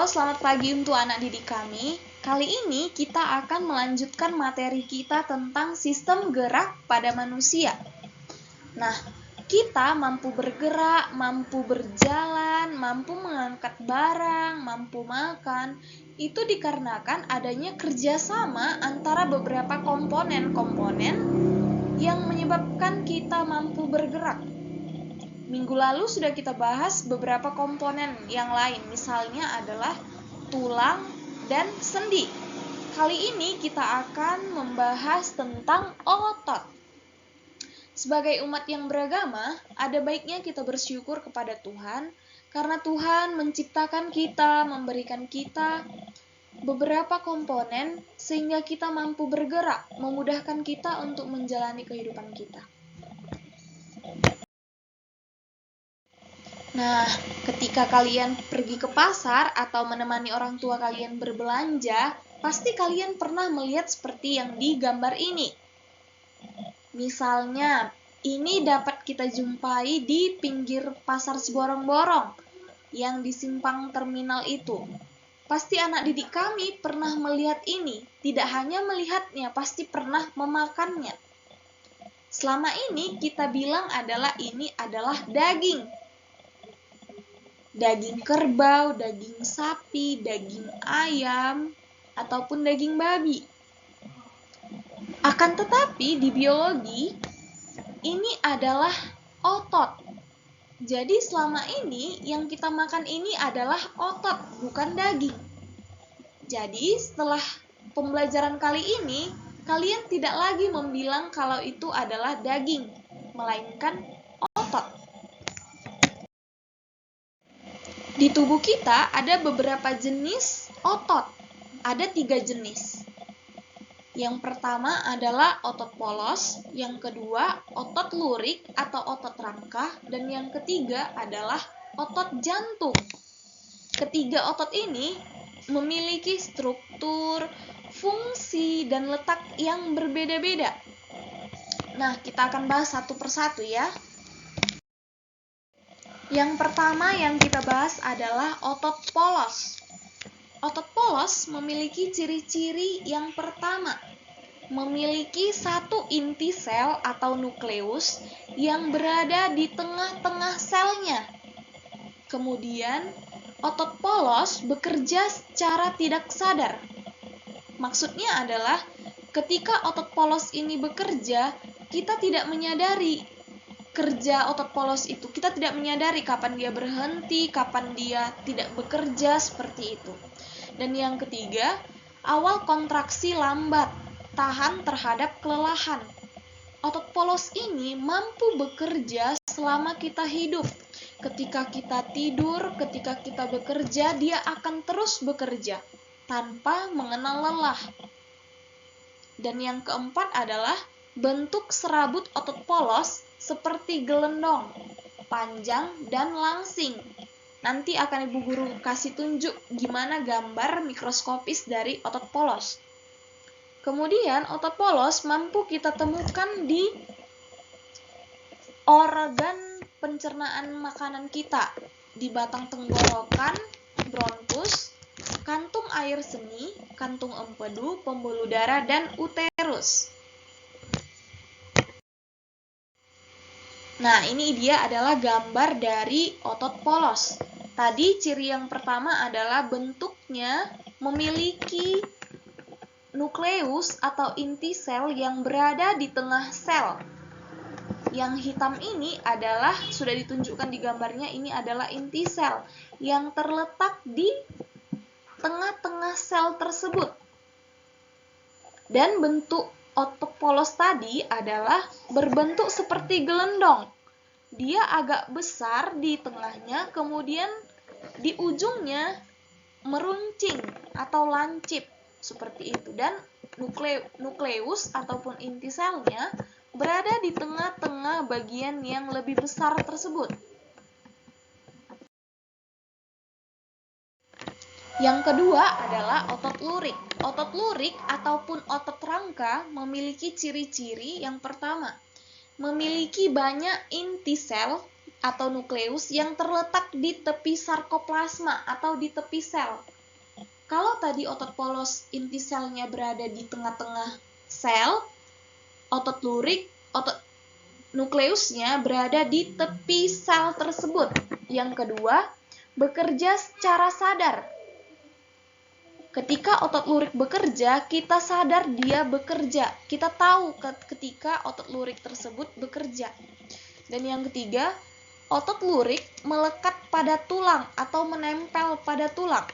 Halo, selamat pagi untuk anak didik kami. Kali ini kita akan melanjutkan materi kita tentang sistem gerak pada manusia. Nah, kita mampu bergerak, mampu berjalan, mampu mengangkat barang, mampu makan. Itu dikarenakan adanya kerjasama antara beberapa komponen-komponen yang menyebabkan kita mampu bergerak. Minggu lalu sudah kita bahas beberapa komponen yang lain, misalnya adalah tulang dan sendi. Kali ini kita akan membahas tentang otot. Sebagai umat yang beragama, ada baiknya kita bersyukur kepada Tuhan, karena Tuhan menciptakan kita, memberikan kita beberapa komponen sehingga kita mampu bergerak, memudahkan kita untuk menjalani kehidupan kita. Nah, ketika kalian pergi ke pasar atau menemani orang tua kalian berbelanja, pasti kalian pernah melihat seperti yang di gambar ini. Misalnya, ini dapat kita jumpai di pinggir pasar Seborong-Borong yang di simpang terminal itu. Pasti anak didik kami pernah melihat ini, tidak hanya melihatnya, pasti pernah memakannya. Selama ini kita bilang ini adalah daging. Daging kerbau, daging sapi, daging ayam, ataupun daging babi. Akan tetapi di biologi, ini adalah otot. Jadi selama ini yang kita makan ini adalah otot, bukan daging. Jadi setelah pembelajaran kali ini, kalian tidak lagi membilang kalau itu adalah daging, melainkan otot. Di tubuh kita ada beberapa jenis otot. Ada 3 jenis. Yang pertama adalah otot polos, yang kedua otot lurik atau otot rangka, dan yang ketiga adalah otot jantung. Ketiga otot ini memiliki struktur, fungsi, dan letak yang berbeda-beda. Nah, kita akan bahas satu persatu ya. Yang pertama yang kita bahas adalah otot polos. Otot polos memiliki ciri-ciri yang pertama, memiliki satu inti sel atau nukleus yang berada di tengah-tengah selnya. Kemudian, otot polos bekerja secara tidak sadar. Maksudnya adalah ketika otot polos ini bekerja, kita tidak menyadari kerja otot polos itu. Kita tidak menyadari kapan dia berhenti, kapan dia tidak bekerja, seperti itu. Dan yang ketiga, awal kontraksi lambat, tahan terhadap kelelahan. Otot polos ini mampu bekerja selama kita hidup. Ketika kita tidur, ketika kita bekerja, dia akan terus bekerja tanpa mengenal lelah. Dan yang keempat adalah bentuk serabut otot polos seperti gelendong, panjang dan langsing. Nanti akan Ibu Guru kasih tunjuk gimana gambar mikroskopis dari otot polos. Kemudian otot polos mampu kita temukan di organ pencernaan makanan kita, di batang tenggorokan, bronkus, kantung air seni, kantung empedu, pembuluh darah, dan uterus. Nah, ini dia adalah gambar dari otot polos. Tadi ciri yang pertama adalah bentuknya memiliki nukleus atau inti sel yang berada di tengah sel. Yang hitam ini adalah, sudah ditunjukkan di gambarnya, ini adalah inti sel yang terletak di tengah-tengah sel tersebut. Dan bentuk otot polos tadi adalah berbentuk seperti gelendong. Dia agak besar di tengahnya, kemudian di ujungnya meruncing atau lancip, seperti itu. Dan nukleus ataupun inti selnya berada di tengah-tengah bagian yang lebih besar tersebut. Yang kedua adalah otot lurik. Otot lurik ataupun otot rangka memiliki ciri-ciri yang pertama, memiliki banyak inti sel atau nukleus yang terletak di tepi sarkoplasma atau di tepi sel. Kalau tadi otot polos inti selnya berada di tengah-tengah sel, otot lurik, otot nukleusnya berada di tepi sel tersebut. Yang kedua, bekerja secara sadar. Ketika otot lurik bekerja, kita sadar dia bekerja. Kita tahu ketika otot lurik tersebut bekerja. Dan yang ketiga, otot lurik melekat pada tulang atau menempel pada tulang.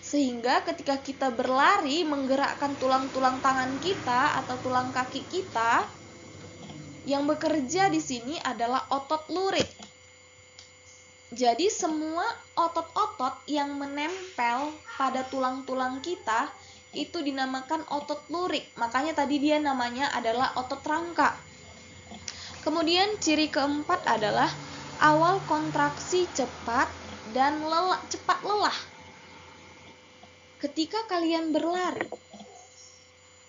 Sehingga ketika kita berlari menggerakkan tulang-tulang tangan kita atau tulang kaki kita, yang bekerja di sini adalah otot lurik. Jadi semua otot-otot yang menempel pada tulang-tulang kita itu dinamakan otot lurik. Makanya tadi dia namanya adalah otot rangka. Kemudian ciri keempat adalah awal kontraksi cepat dan cepat lelah. Ketika kalian berlari,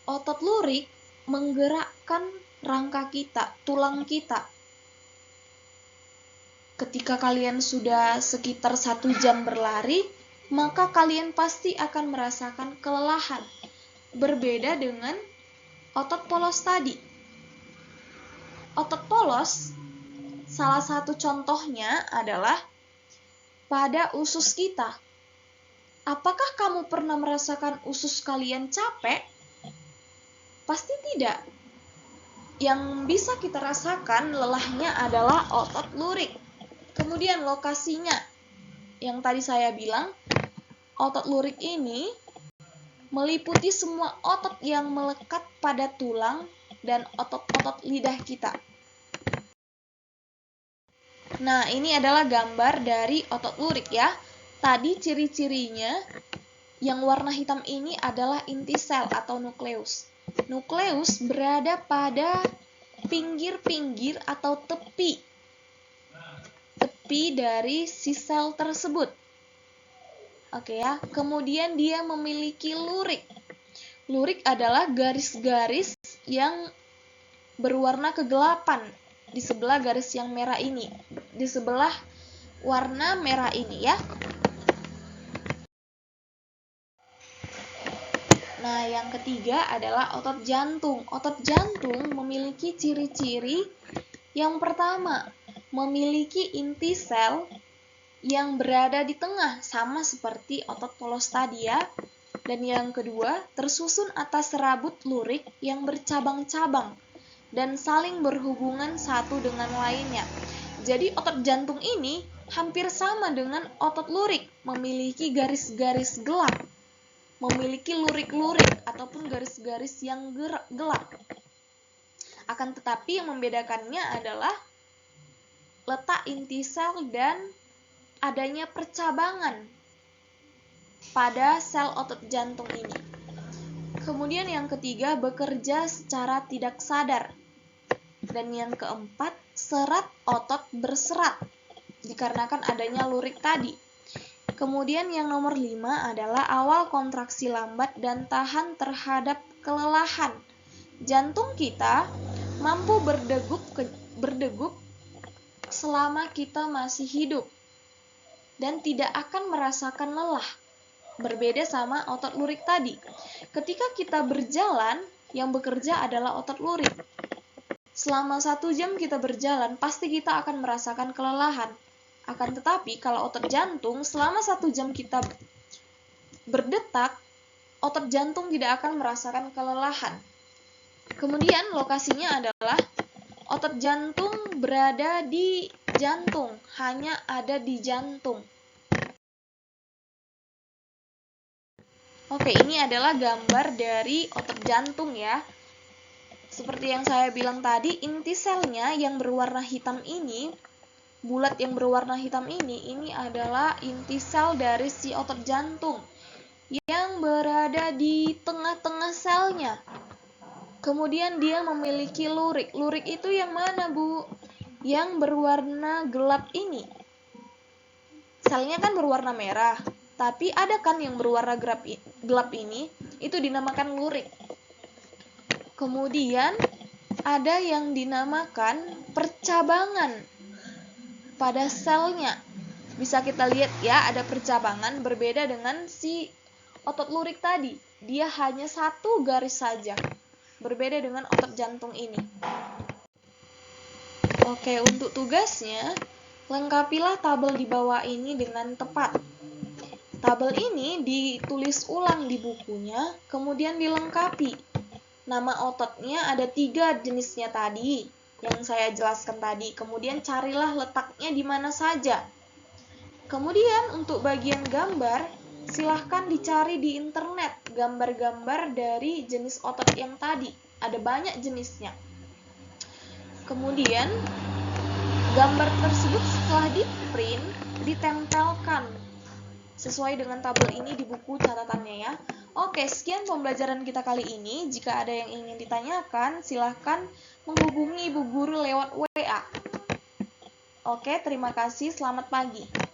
otot lurik menggerakkan rangka kita, tulang kita. Ketika kalian sudah sekitar 1 jam berlari, maka kalian pasti akan merasakan kelelahan. Berbeda dengan otot polos tadi. Otot polos, salah satu contohnya adalah pada usus kita. Apakah kamu pernah merasakan usus kalian capek? Pasti tidak. Yang bisa kita rasakan lelahnya adalah otot lurik. Kemudian lokasinya, yang tadi saya bilang, otot lurik ini meliputi semua otot yang melekat pada tulang dan otot-otot lidah kita. Nah, ini adalah gambar dari otot lurik ya. Tadi ciri-cirinya yang warna hitam ini adalah inti sel atau nukleus. Nukleus berada pada pinggir-pinggir atau tepi dari si sel tersebut. Oke ya. Kemudian dia memiliki lurik. Lurik adalah garis-garis yang berwarna kegelapan di sebelah garis yang merah ini. Di sebelah warna merah ini ya. Nah, yang ketiga adalah otot jantung. Otot jantung memiliki ciri-ciri yang pertama, memiliki inti sel yang berada di tengah, sama seperti otot polos tadi ya. Dan yang kedua, tersusun atas serabut lurik yang bercabang-cabang dan saling berhubungan satu dengan lainnya. Jadi otot jantung ini hampir sama dengan otot lurik, memiliki garis-garis gelap. Memiliki lurik-lurik ataupun garis-garis yang gelap. Akan tetapi yang membedakannya adalah letak inti sel dan adanya percabangan pada sel otot jantung ini. Kemudian yang ketiga, bekerja secara tidak sadar. Dan yang keempat, serat otot berserat dikarenakan adanya lurik tadi. Kemudian yang nomor 5 adalah awal kontraksi lambat dan tahan terhadap kelelahan. Jantung kita mampu berdegup selama kita masih hidup dan tidak akan merasakan lelah. Berbeda sama otot lurik tadi. Ketika kita berjalan, yang bekerja adalah otot lurik. Selama 1 jam kita berjalan, pasti kita akan merasakan kelelahan. Akan tetapi, kalau otot jantung, selama 1 jam kita berdetak, otot jantung tidak akan merasakan kelelahan. Kemudian, lokasinya adalah otot jantung berada di jantung, hanya ada di jantung. Oke, ini adalah gambar dari otot jantung ya. Seperti yang saya bilang tadi, inti selnya yang berwarna hitam ini, bulat yang berwarna hitam ini adalah inti sel dari si otot jantung yang berada di tengah-tengah selnya. Kemudian dia memiliki lurik. Lurik itu yang mana, Bu? Yang berwarna gelap ini. Selnya kan berwarna merah, tapi ada kan yang berwarna gelap ini, itu dinamakan lurik. Kemudian ada yang dinamakan percabangan. pada selnya. Bisa kita lihat ya, ada percabangan berbeda dengan si otot lurik tadi. Dia hanya satu garis saja. Berbeda dengan otot jantung ini. Oke, untuk tugasnya, lengkapilah tabel di bawah ini dengan tepat. Tabel ini ditulis ulang di bukunya, kemudian dilengkapi. Nama ototnya ada 3 jenisnya tadi, yang saya jelaskan tadi. Kemudian carilah letaknya di mana saja. Kemudian untuk bagian gambar, silahkan dicari di internet gambar-gambar dari jenis otot yang tadi. Ada banyak jenisnya. Kemudian, gambar tersebut setelah di-print, ditempelkan sesuai dengan tabel ini di buku catatannya ya. Oke, sekian pembelajaran kita kali ini. Jika ada yang ingin ditanyakan, silahkan menghubungi Ibu Guru lewat WA. Oke, terima kasih. Selamat pagi.